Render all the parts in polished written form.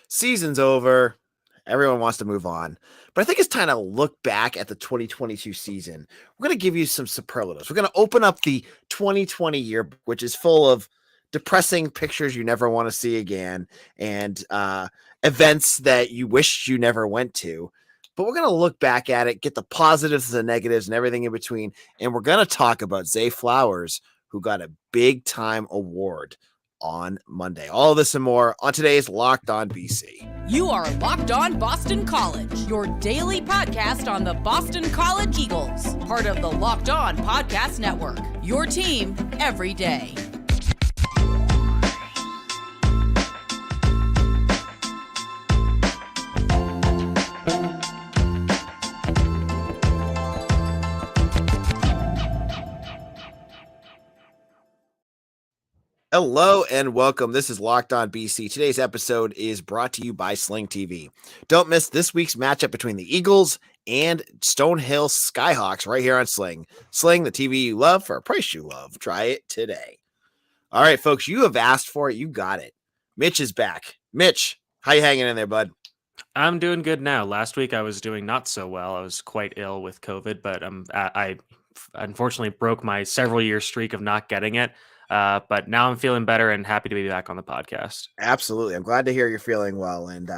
Season's over. Everyone wants to move on. But I think it's time to look back at the 2022 season. We're going to give you some superlatives. We're going to open up the 2020 year, which is full of depressing pictures you never want to see again and events that you wish you never went to. But we're going to look back at it, get the positives and the negatives and everything in between. And we're going to talk about Zay Flowers, who got a big time award on Monday. All this and more on today's Locked On BC. You are Locked On Boston College, your daily podcast on the Boston College Eagles, part of the Locked On Podcast Network, your team every day. Hello and welcome. This is Locked On BC. Today's episode is brought to you by Sling TV. Don't miss this week's matchup between the Eagles and Stonehill Skyhawks right here on Sling. Sling, the TV you love for a price you love. Try it today. All right, folks, you have asked for it. You got it. Mitch is back. Mitch, how you hanging in there, bud? I'm doing good now. Last week I was doing not so well. I was quite ill with COVID, but I unfortunately broke my several-year streak of not getting it. But now I'm feeling better and happy to be back on the podcast. Absolutely. I'm glad to hear you're feeling well. And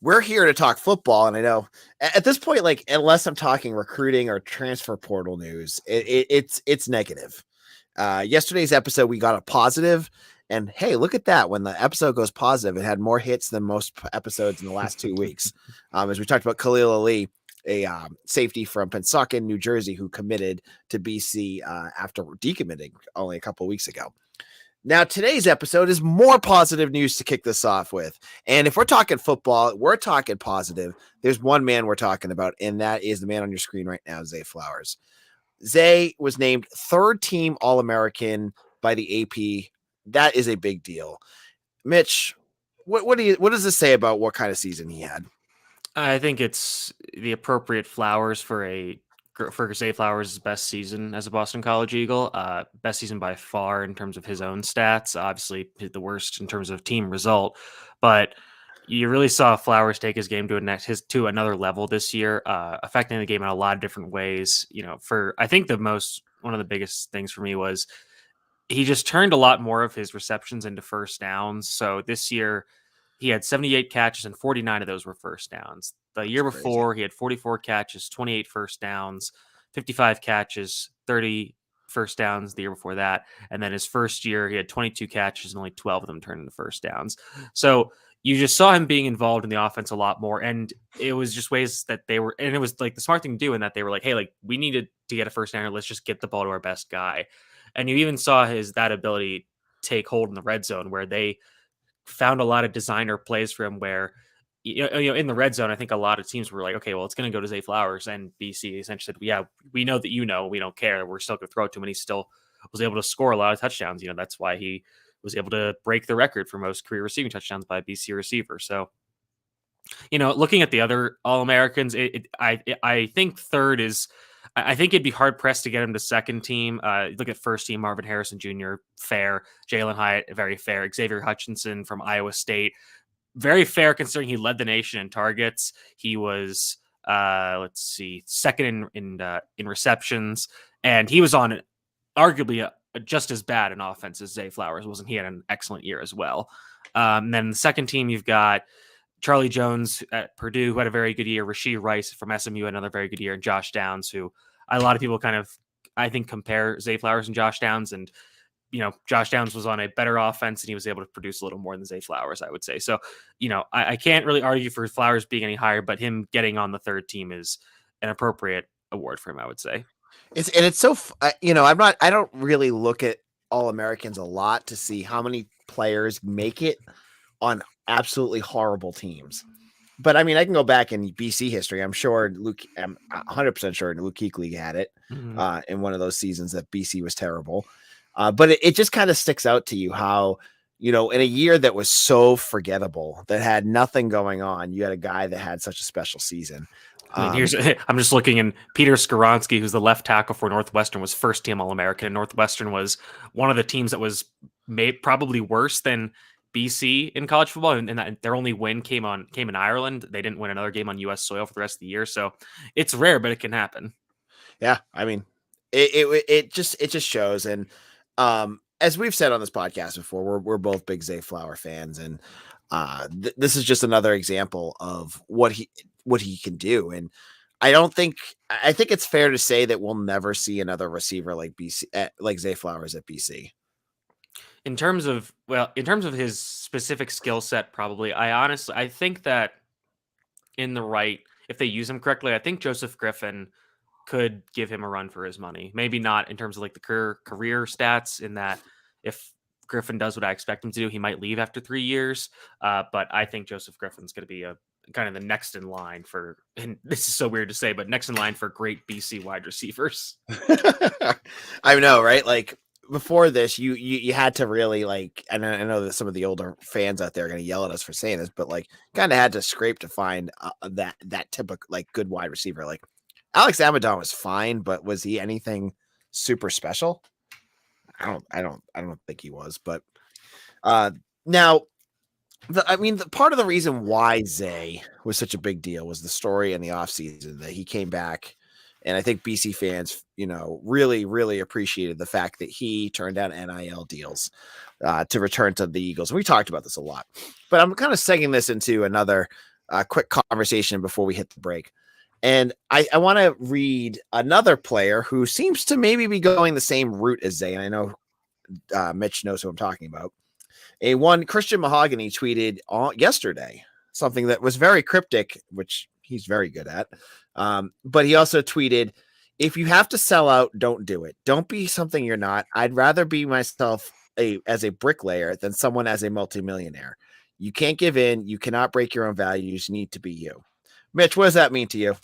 we're here to talk football. And I know at this point, like, unless I'm talking recruiting or transfer portal news, it's negative. Yesterday's episode, we got a positive. And hey, look at that. When the episode goes positive, it had more hits than most episodes in the last 2 weeks. As we talked about Khalil Ali, a safety from Pensacola, New Jersey, who committed to BC after decommitting only a couple of weeks ago. Now, today's episode is more positive news to kick this off with. And if we're talking football, we're talking positive. There's one man we're talking about, and that is the man on your screen right now, Zay Flowers. Zay was named third team All-American by the AP. That is a big deal. Mitch, what does this say about what kind of season he had? I think it's the appropriate Flowers for Zay Flowers' best season as a Boston College Eagle. Best season by far in terms of his own stats. Obviously, the worst in terms of team result. But you really saw Flowers take his game to another level this year, affecting the game in a lot of different ways. I think one of the biggest things for me was he just turned a lot more of his receptions into first downs. So this year, he had 78 catches and 49 of those were first downs. The year before, he had 44 catches, 28 first downs, 55 catches, 30 first downs the year before that. And then his first year, he had 22 catches and only 12 of them turned into first downs. So you just saw him being involved in the offense a lot more. And it was just ways that they were, and it was like the smart thing to do in that they were like, hey, like we needed to get a first downer. Let's just get the ball to our best guy. And you even saw that ability take hold in the red zone where they found a lot of designer plays for him where, in the red zone, I think a lot of teams were like, okay, well, it's going to go to Zay Flowers. And BC essentially said, yeah, we know that, we don't care. We're still going to throw it to him. And he still was able to score a lot of touchdowns. That's why he was able to break the record for most career receiving touchdowns by a BC receiver. So, looking at the other All-Americans, I think third is, I think it'd be hard pressed to get him to second team. Look at first team, Marvin Harrison Jr., fair. Jalen Hyatt, very fair. Xavier Hutchinson from Iowa State, very fair considering he led the nation in targets. He was, second in receptions, and he was on arguably just as bad an offense as Zay Flowers was, and he had an excellent year as well. Then the second team, you've got Charlie Jones at Purdue, who had a very good year. Rasheed Rice from SMU had another very good year. And Josh Downs, who a lot of people kind of, I think, compare Zay Flowers and Josh Downs. And, Josh Downs was on a better offense and he was able to produce a little more than Zay Flowers, I would say. So, I can't really argue for Flowers being any higher, but him getting on the third team is an appropriate award for him, I would say. It's so, I don't really look at All-Americans a lot to see how many players make it on absolutely horrible teams. But I mean, I can go back in BC history. I'm 100% sure Luke Kuechly had it in one of those seasons that BC was terrible. But it just kind of sticks out to you how, in a year that was so forgettable, that had nothing going on, you had a guy that had such a special season. I'm just looking, and Peter Skoronsky, who's the left tackle for Northwestern, was first team All-American. And Northwestern was one of the teams that was probably worse than BC in college football, and that their only win came in Ireland. They didn't win another game on U.S. soil for the rest of the year, so it's rare, but it can happen. Yeah, I mean, it just shows, and as we've said on this podcast before, we're both big Zay Flower fans, and this is just another example of what he can do, and I think it's fair to say that we'll never see another receiver like like Zay Flowers at BC. In terms of his specific skill set, probably. I think that if they use him correctly, I think Joseph Griffin could give him a run for his money. Maybe not in terms of like the career stats, in that if Griffin does what I expect him to do, he might leave after 3 years. But I think Joseph Griffin's going to be a kind of the next in line for, and this is so weird to say, but next in line for great BC wide receivers. I know, right? Like, before this, you had to really, like, and I know that some of the older fans out there are going to yell at us for saying this, but like, kind of had to scrape to find that typical like good wide receiver. Like, Alex Amadon was fine, but was he anything super special? I don't think he was. But now, the part of the reason why Zay was such a big deal was the story in the offseason that he came back. And I think BC fans, really, really appreciated the fact that he turned down NIL deals to return to the Eagles. And we talked about this a lot, but I'm kind of segging this into another quick conversation before we hit the break. And I want to read another player who seems to maybe be going the same route as Zay. And I know Mitch knows who I'm talking about. Christian Mahogany tweeted yesterday something that was very cryptic, which he's very good at. But he also tweeted, if you have to sell out, don't do it. Don't be something you're not. I'd rather be myself as a bricklayer than someone as a multimillionaire. You can't give in. You cannot break your own values. You need to be you. Mitch, what does that mean to you?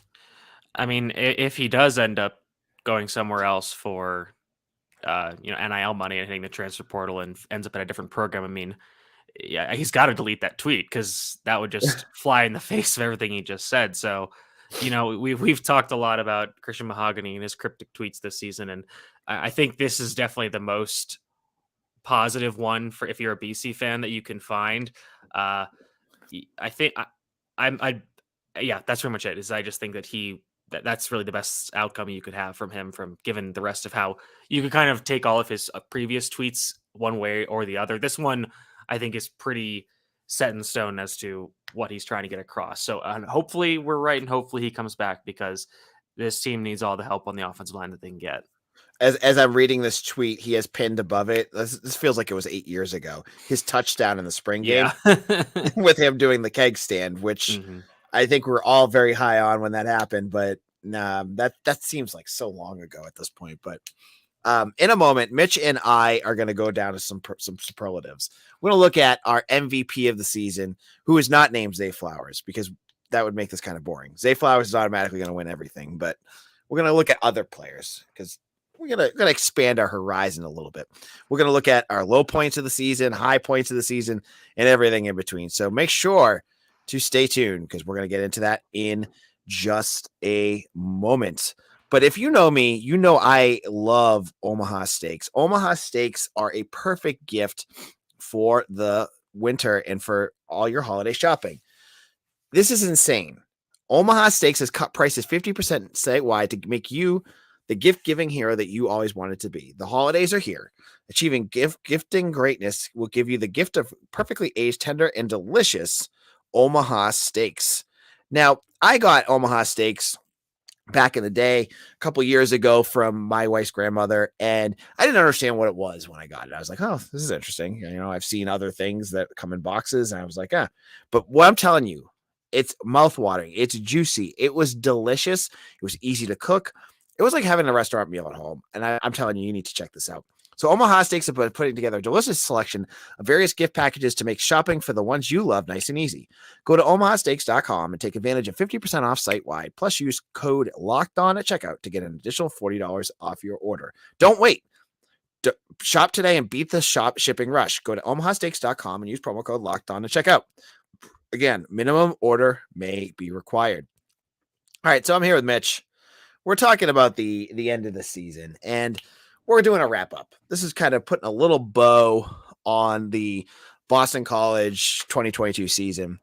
I mean, if he does end up going somewhere else for, NIL money and hitting the transfer portal and ends up in a different program, I mean, yeah, he's got to delete that tweet, because that would just fly in the face of everything he just said. So, we've talked a lot about Christian Mahogany and his cryptic tweets this season, and I think this is definitely the most positive one for if you're a BC fan that you can find. I think that's pretty much it. Is I just think that that's really the best outcome you could have from him, from given the rest of how you could kind of take all of his previous tweets one way or the other. This one, I think, is pretty set in stone as to what he's trying to get across. So hopefully we're right, and hopefully he comes back, because this team needs all the help on the offensive line that they can get. As I'm reading this tweet, he has pinned above it. This feels like it was 8 years ago. His touchdown in the spring game with him doing the keg stand, which I think we're all very high on when that happened. But that seems like so long ago at this point. But in a moment, Mitch and I are going to go down to some superlatives. We're going to look at our MVP of the season, who is not named Zay Flowers, because that would make this kind of boring. Zay Flowers is automatically going to win everything, but we're going to look at other players, because we're going to expand our horizon a little bit. We're going to look at our low points of the season, high points of the season, and everything in between. So make sure to stay tuned, because we're going to get into that in just a moment. But if you know me, you know I love Omaha Steaks. Omaha Steaks are a perfect gift for the winter and for all your holiday shopping. This is insane. Omaha Steaks has cut prices 50% site-wide to make you the gift-giving hero that you always wanted to be. The holidays are here. Achieving gifting greatness will give you the gift of perfectly aged, tender, and delicious Omaha Steaks. Now, I got Omaha Steaks back in the day, a couple years ago, from my wife's grandmother, and I didn't understand what it was when I got it. I was like, oh, this is interesting. I've seen other things that come in boxes, and I was like, but what I'm telling you, it's mouthwatering. It's juicy. It was delicious. It was easy to cook. It was like having a restaurant meal at home. And I'm telling you, you need to check this out. So Omaha Steaks have been putting together a delicious selection of various gift packages to make shopping for the ones you love nice and easy. Go to omahasteaks.com and take advantage of 50% off site-wide. Plus, use code LOCKEDON at checkout to get an additional $40 off your order. Don't wait. Shop today and beat the shipping rush. Go to omahasteaks.com and use promo code LOCKEDON to check out. Again, minimum order may be required. All right, so I'm here with Mitch. We're talking about the end of the season, and we're doing a wrap up. This is kind of putting a little bow on the Boston College 2022 season.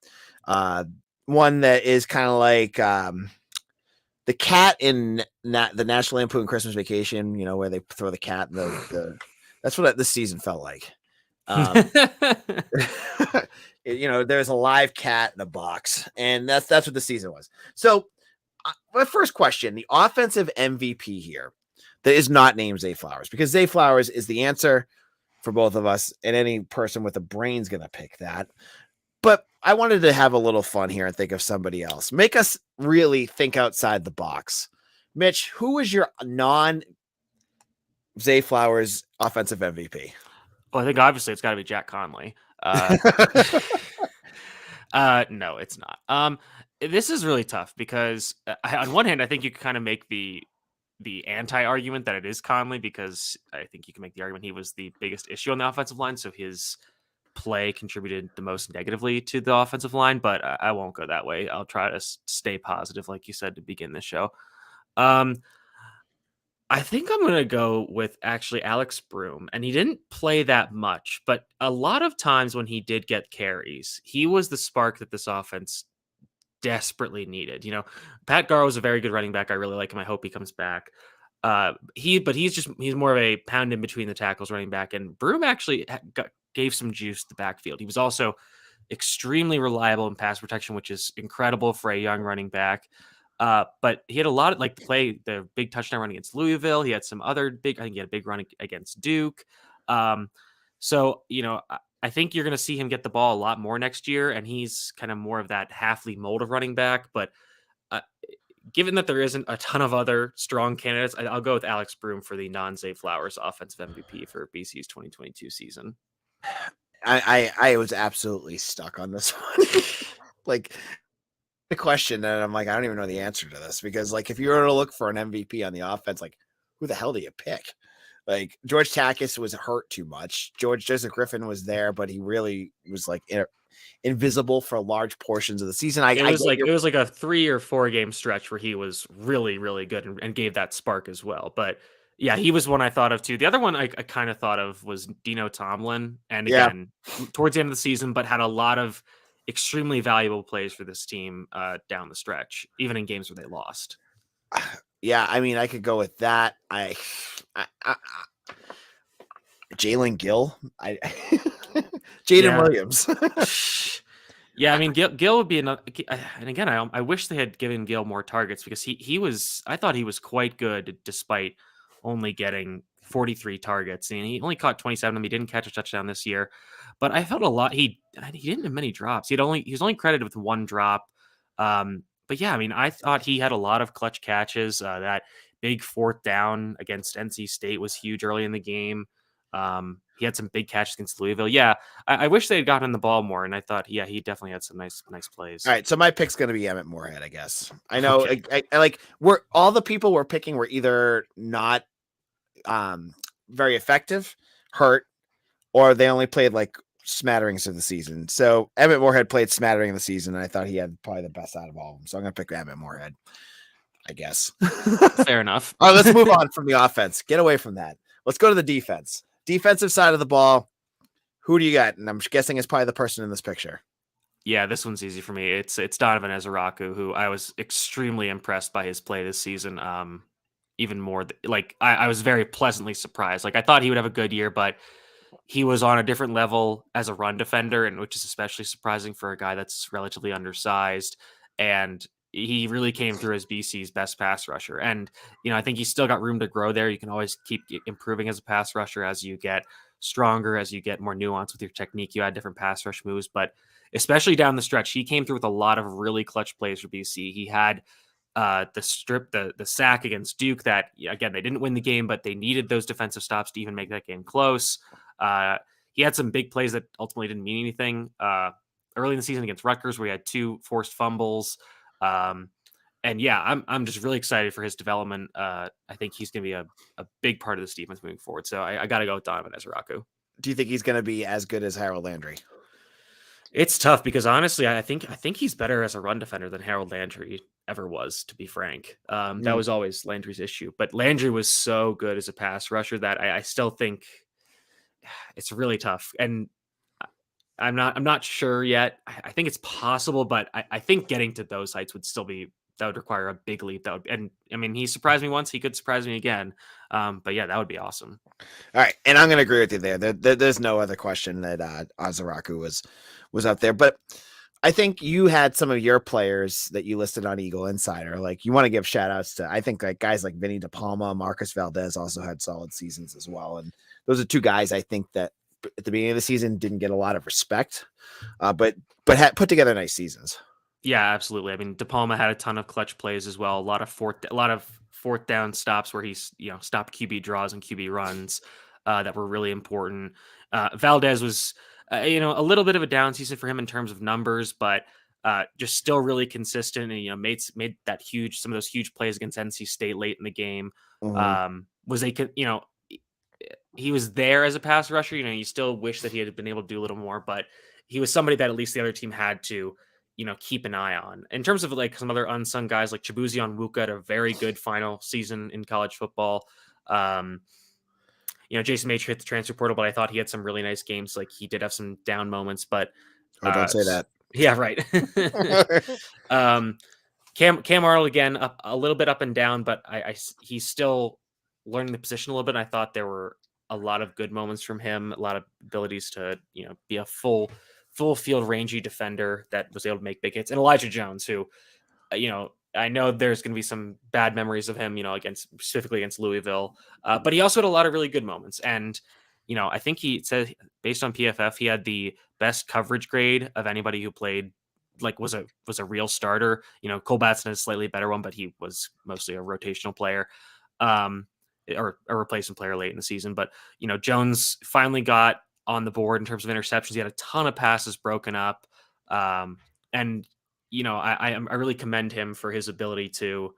One that is kind of like the cat in the National Lampoon Christmas Vacation, where they throw the cat. That's what this season felt like. There's a live cat in a box, and that's what the season was. So my first question, the offensive MVP here that is not named Zay Flowers, because Zay Flowers is the answer for both of us, and any person with a brain's going to pick that. But I wanted to have a little fun here and think of somebody else. Make us really think outside the box. Mitch, who is your non-Zay Flowers offensive MVP? Well, I think obviously it's got to be Jack Conley. No, it's not. This is really tough because on one hand, I think you can kind of make the anti-argument that it is Conley, because I think you can make the argument he was the biggest issue on the offensive line, so his play contributed the most negatively to the offensive line, but I won't go that way. I'll try to stay positive, like you said, to begin the show. I think I'm going to go with actually Alex Broom, and he didn't play that much, but a lot of times when he did get carries, he was the spark that this offense desperately needed. Pat Garr was a very good running back. I really like him. I hope he comes back. He's more of a pound in between the tackles running back, and Broom actually gave some juice to the backfield. He was also extremely reliable in pass protection, which is incredible for a young running back. But he had a lot of the big touchdown run against Louisville. He had some other I think he had a big run against Duke. So I think you're going to see him get the ball a lot more next year, and he's kind of more of that Halfley mold of running back. But given that there isn't a ton of other strong candidates, I'll go with Alex Broom for the non-Zay Flowers offensive MVP for BC's 2022 season. I was absolutely stuck on this one. The question, and I'm like, I don't even know the answer to this, because if you were to look for an MVP on the offense, who the hell do you pick? George Takis was hurt too much. Joseph Griffin was there, but he really was invisible for large portions of the season. It was like a 3 or 4 game stretch where he was really, really good and gave that spark as well. But yeah, he was one I thought of too. The other one I kind of thought of was Dino Tomlin, and again, towards the end of the season, but had a lot of extremely valuable plays for this team down the stretch, even in games where they lost. Yeah, I mean, I could go with that. Jalen Gill, Jaden Williams. Yeah, I mean, Gill would be another. And again, I wish they had given Gill more targets, because I thought he was quite good despite only getting 43 targets, and he only caught 27 of them. He didn't catch a touchdown this year, but I felt a lot. He didn't have many drops. He was only credited with 1 drop. But yeah, I mean, I thought he had a lot of clutch catches. That big 4th down against NC State was huge early in the game. He had some big catches against Louisville. Yeah, I wish they had gotten the ball more, and I thought, yeah, he definitely had some nice plays. All right, so my pick's going to be Emmett Moorhead, I guess. I know, okay. We're all the people we're picking were either not very effective, hurt, or they only played smatterings of the season. So Emmett Moorhead played smattering of the season, and I thought he had probably the best out of all of them. So I'm going to pick Emmett Moorhead, I guess. Fair enough. All right, let's move on from the offense. Get away from that. Let's go to the defense. Defensive side of the ball. Who do you got? And I'm guessing it's probably the person in this picture. Yeah, this one's easy for me. It's Donovan Ezeraku, who I was extremely impressed by his play this season. Even more, I was very pleasantly surprised. I thought he would have a good year, but he was on a different level as a run defender, and which is especially surprising for a guy that's relatively undersized. And he really came through as BC's best pass rusher. And, I think he's still got room to grow there. You can always keep improving as a pass rusher as you get stronger, as you get more nuance with your technique. You add different pass rush moves, but especially down the stretch, he came through with a lot of really clutch plays for BC. He had the sack against Duke that, again, they didn't win the game, but they needed those defensive stops to even make that game close. He had some big plays that ultimately didn't mean anything early in the season against Rutgers, where he had 2 forced fumbles. And yeah, I'm just really excited for his development. I think he's going to be a big part of this defense moving forward. So I got to go with Donovan Ezeraku. Do you think he's going to be as good as Harold Landry? It's tough, because honestly, I think he's better as a run defender than Harold Landry ever was, to be frank. That was always Landry's issue, but Landry was so good as a pass rusher that I still think it's really tough. And I'm not sure yet. I think it's possible, but I think getting to those heights that would require a big leap. And I mean, he surprised me once. He could surprise me again. But yeah, that would be awesome. All right, and I'm going to agree with you there. There's no other question that Ozaraku was up there, but I think you had some of your players that you listed on Eagle Insider. Like, you want to give shout outs to, I think, like guys like Vinny De Palma, Marcus Valdez also had solid seasons as well. And those are two guys I think that at the beginning of the season didn't get a lot of respect, but had put together nice seasons. Yeah, absolutely. I mean, De Palma had a ton of clutch plays as well. A lot of fourth down stops where he's stopped QB draws and QB runs that were really important. Valdez was a little bit of a down season for him in terms of numbers, but just still really consistent and made some of those huge plays against NC State late in the game. He was there as a pass rusher. You still wish that he had been able to do a little more, but he was somebody that at least the other team had to keep an eye on. In terms of like some other unsung guys, like Chibuzi Onwuka had a very good final season in college football. Jason Macher hit the transfer portal, but I thought he had some really nice games. Like, he did have some down moments, but don't say that. Yeah, right. Cam Arnold again, up a little bit up and down, but he's still learning the position a little bit. I thought there were a lot of good moments from him, a lot of abilities to be a full field rangy defender that was able to make big hits. And Elijah Jones, who I know there's going to be some bad memories of him, specifically against Louisville, but he also had a lot of really good moments. And I think he said, based on PFF, he had the best coverage grade of anybody who played, like was a real starter. Cole Batson is a slightly better one, but he was mostly a rotational player. Or a replacement player late in the season. But, Jones finally got on the board in terms of interceptions. He had a ton of passes broken up. And, I really commend him for his ability to,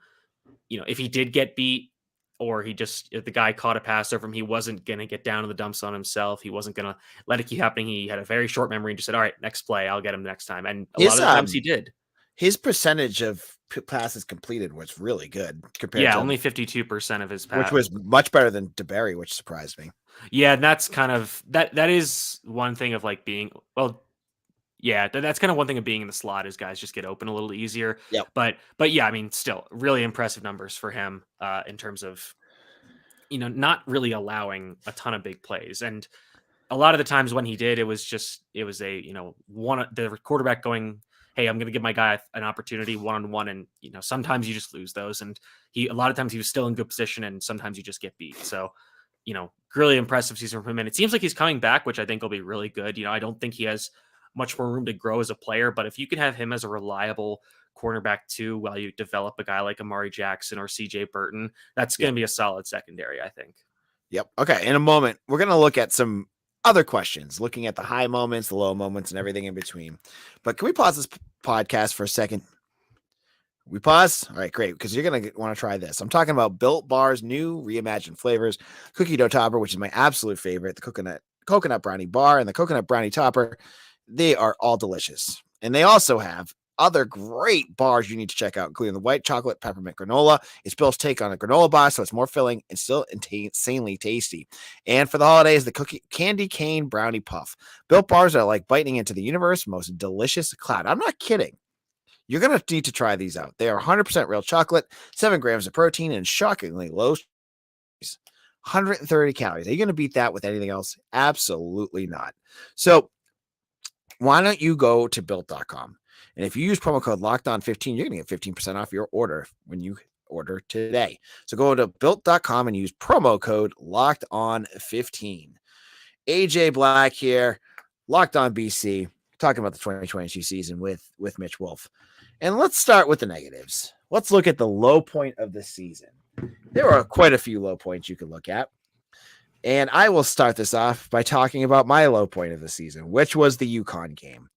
if he did get beat or if the guy caught a pass over him, he wasn't going to get down in the dumps on himself. He wasn't going to let it keep happening. He had a very short memory and just said, all right, next play, I'll get him next time. And a lot of the times he did. His percentage of passes completed was really good compared to only 52% of his passes, which was much better than DeBerry, which surprised me. Yeah, and that's kind of that is one thing of like being that's kind of one thing of being in the slot is guys just get open a little easier. Yeah, but yeah, I mean, still really impressive numbers for him in terms of not really allowing a ton of big plays. And a lot of the times when he did, it was the quarterback going, hey, I'm going to give my guy an opportunity one-on-one. And, sometimes you just lose those. And a lot of times he was still in good position and sometimes you just get beat. So, really impressive season from him. And it seems like he's coming back, which I think will be really good. I don't think he has much more room to grow as a player, but if you can have him as a reliable cornerback too, while you develop a guy like Amari Jackson or CJ Burton, that's going to be a solid secondary, I think. Yep. Okay. In a moment, we're going to look at some other questions, looking at the high moments, the low moments, and everything in between. But can we pause this podcast for a second? We pause? All right, great, because you're going to want to try this. I'm talking about Built Bar's new reimagined flavors, cookie dough topper, which is my absolute favorite, the coconut brownie bar and the coconut brownie topper. They are all delicious. And they also have other great bars you need to check out, including the white chocolate peppermint granola. It's Bill's take on a granola bar, so it's more filling and still insanely tasty. And for the holidays, the candy cane brownie puff. Built bars are like biting into the universe, most delicious cloud. I'm not kidding. You're going to need to try these out. They are 100% real chocolate, 7 grams of protein, and shockingly low 130 calories. Are you going to beat that with anything else? Absolutely not. So why don't you go to built.com? And if you use promo code LOCKEDON15, you're going to get 15% off your order when you order today. So go to built.com and use promo code LOCKEDON15. AJ Black here, Locked On BC, talking about the 2022 season with Mitch Wolfe. And let's start with the negatives. Let's look at the low point of the season. There are quite a few low points you could look at. And I will start this off by talking about my low point of the season, which was the UConn game.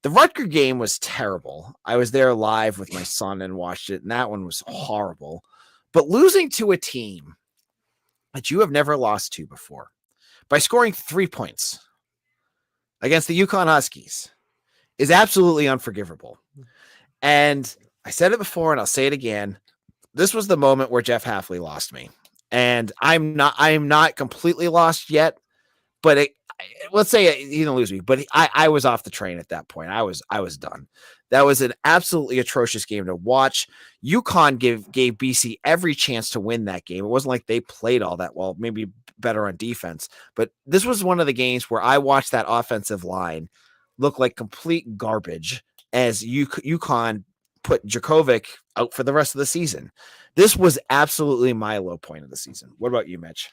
The Rutgers game was terrible. I was there live with my son and watched it, and that one was horrible. But losing to a team that you have never lost to before by scoring 3 points against the UConn Huskies is absolutely unforgivable. And I said it before, and I'll say it again. This was the moment where Jeff Hafley lost me. And I'm not completely lost yet, but let's say he didn't lose me, but I was off the train at that point. I was done. That was an absolutely atrocious game to watch. UConn gave BC every chance to win that game. It wasn't like they played all that well, maybe better on defense, but this was one of the games where I watched that offensive line look like complete garbage as UConn put Djokovic out for the rest of the season. This was absolutely my low point of the season. What about you, Mitch?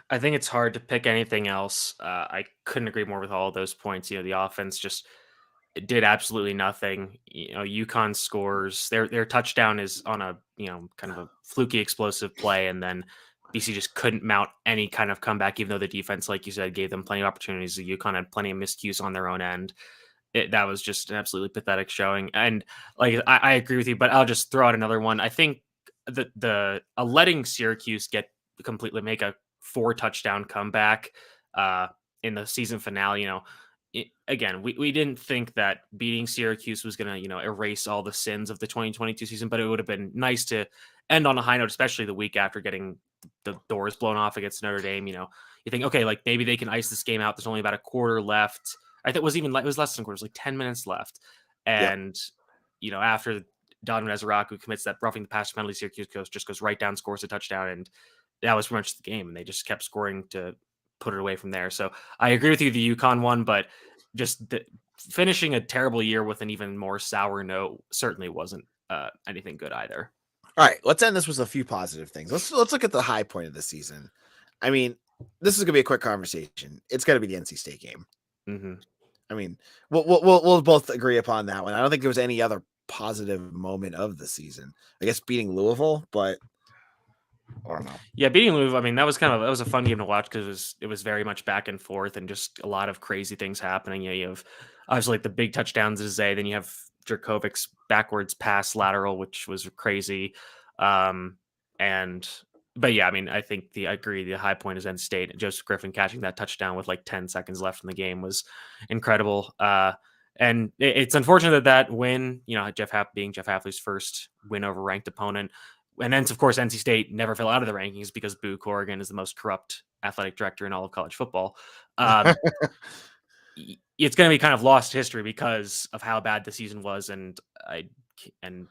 I think it's hard to pick anything else. I couldn't agree more with all of those points. The offense just did absolutely nothing. UConn scores. Their touchdown is on a kind of a fluky explosive play, and then BC just couldn't mount any kind of comeback, even though the defense, like you said, gave them plenty of opportunities. The UConn had plenty of miscues on their own end. That was just an absolutely pathetic showing. And like I agree with you, but I'll just throw out another one. I think letting Syracuse completely make a 4 touchdown comeback in the season finale. Again, we didn't think that beating Syracuse was going to erase all the sins of the 2022 season, but it would have been nice to end on a high note, especially the week after getting the doors blown off against Notre Dame. You think, okay, like maybe they can ice this game out. There's only about a quarter left. I think it was less than a quarter. It was like 10 minutes left. And, after Donovan Ezeraku commits that roughing the pass penalty, Syracuse just goes right down, scores a touchdown. And that was pretty much the game. And they just kept scoring to put it away from there. So I agree with you, the UConn one, but just finishing a terrible year with an even more sour note certainly wasn't anything good either. All right, let's end this with a few positive things. Let's look at the high point of the season. I mean, this is gonna be a quick conversation. It's got to be the NC State game. Mm-hmm. I mean, we'll both agree upon that one. I don't think there was any other positive moment of the season. I guess beating Louisville, but I don't know. Yeah, beating Louisville. I mean, that was a fun game to watch because it was very much back and forth and just a lot of crazy things happening. You have obviously like the big touchdowns to Zay, then you have Djokovic's backwards pass lateral, which was crazy. But yeah, I mean, I agree. The high point is NC State. Joseph Griffin catching that touchdown with like 10 seconds left in the game was incredible. And it's unfortunate that win, being Jeff Hafley's first win over ranked opponent. And then, of course, NC State never fell out of the rankings because Boo Corrigan is the most corrupt athletic director in all of college football. It's going to be kind of lost history because of how bad the season was and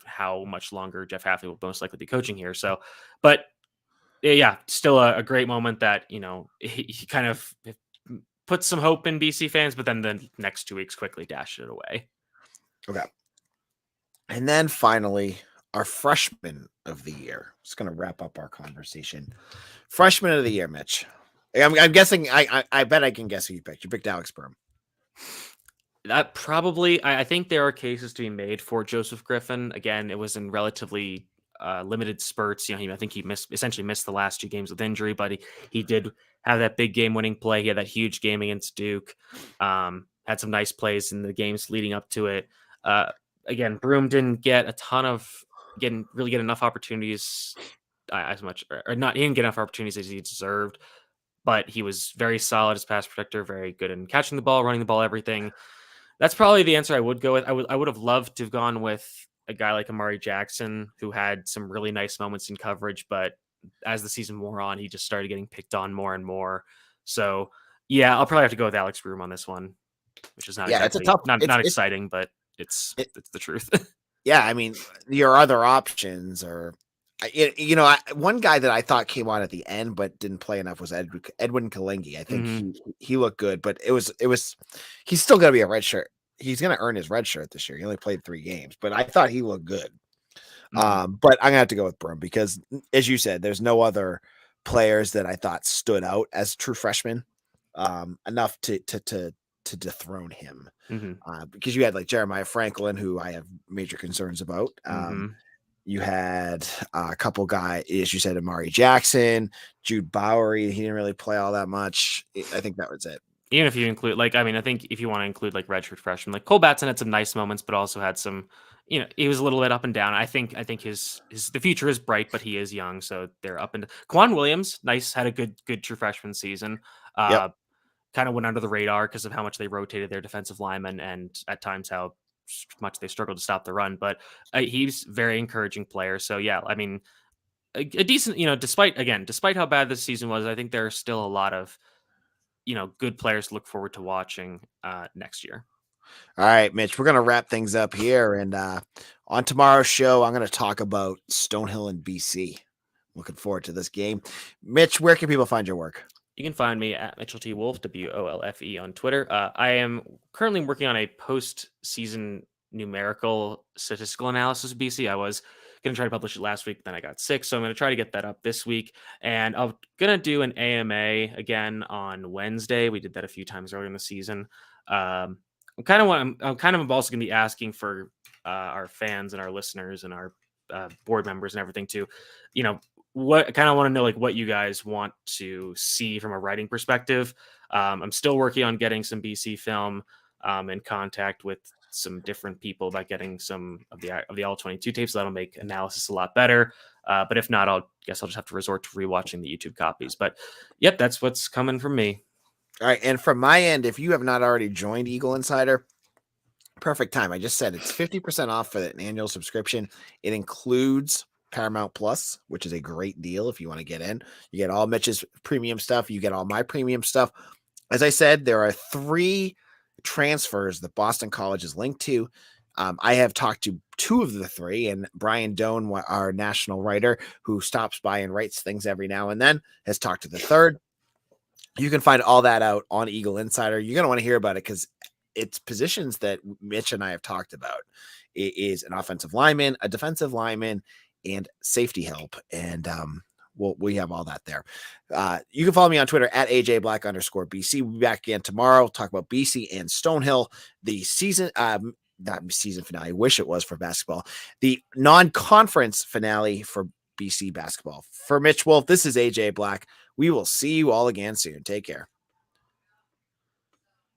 how much longer Jeff Hafley will most likely be coaching here. So, but yeah, still a great moment that, he kind of put some hope in BC fans, but then the next 2 weeks quickly dashed it away. Okay. And then finally, our freshman of the year. Just going to wrap up our conversation. Freshman of the year, Mitch. I'm guessing. I bet I can guess who you picked. You picked Alex Berm. That probably. I think there are cases to be made for Joseph Griffin. Again, it was in relatively limited spurts. I think he essentially missed the last 2 games with injury, but he did have that big game-winning play. He had that huge game against Duke. Had some nice plays in the games leading up to it. Again, Broom didn't get a ton of. Didn't really get enough opportunities as much, or not. He didn't get enough opportunities as he deserved, but he was very solid as pass protector, very good in catching the ball, running the ball, everything. That's probably the answer I would go with. I would have loved to have gone with a guy like Amari Jackson, who had some really nice moments in coverage, but as the season wore on, he just started getting picked on more and more. So yeah, I'll probably have to go with Alex Broom on this one, which is not exactly, it's a tough, not exciting, but it's the truth. Yeah, I mean, your other options are, one guy that I thought came on at the end but didn't play enough was Edwin Kalengi. I think he looked good, but he's still going to be a red shirt. He's going to earn his red shirt this year. He only played 3 games, but I thought he looked good. But I'm going to have to go with Broom because, as you said, there's no other players that I thought stood out as true freshmen enough to dethrone him. Because you had like Jeremiah Franklin, who I have major concerns about. You had a couple guys, as you said, Amari Jackson, Jude Bowery. He didn't really play all that much. I think that was it. Even if you include, I think if you want to include like redshirt freshmen, like Cole Batson had some nice moments, but also had some, he was a little bit up and down. I think the future is bright, but he is young, so they're up and Quan Williams, had a good true freshman season. Kind of went under the radar because of how much they rotated their defensive linemen and at times how much they struggled to stop the run. But he's a very encouraging player. So yeah, I mean, a decent, despite how bad this season was, I think there are still a lot of good players to look forward to watching next year. All right, Mitch, we're going to wrap things up here. And on tomorrow's show, I'm going to talk about Stonehill and BC. Looking forward to this game. Mitch, where can people find your work? You can find me at Mitchell T. Wolfe, WOLFE on Twitter. I am currently working on a post-season numerical statistical analysis of BC. I was going to try to publish it last week, but then I got sick. So I'm going to try to get that up this week. And I'm going to do an AMA again on Wednesday. We did that a few times earlier in the season. I'm also going to be asking for our fans and our listeners and our board members and everything to, what kind of want to know, like, what you guys want to see from a writing perspective. I'm still working on getting some BC film, in contact with some different people about getting some of the all 22 tapes. So that'll make analysis a lot better. But if not, I'll just have to resort to rewatching the YouTube copies. But yep, that's what's coming from me. All right. And from my end, if you have not already joined Eagle Insider, perfect time. I just said it's 50% off for an annual subscription. It includes Paramount Plus, which is a great deal if you want to get in. You get all Mitch's premium stuff. You get all my premium stuff. As I said, there are 3 transfers that Boston College is linked to. I have talked to 2 of the 3, and Brian Doan, our national writer who stops by and writes things every now and then, has talked to the 3rd. You can find all that out on Eagle Insider. You're going to want to hear about it because it's positions that Mitch and I have talked about. It is an offensive lineman, a defensive lineman, and safety help. And we have all that there. You can follow me on Twitter at AJBlack_BC. We'll be back again tomorrow. Talk about BC and Stonehill. The season, not season finale. I wish it was for basketball. The non-conference finale for BC basketball. For Mitch Wolfe, this is AJ Black. We will see you all again soon. Take care.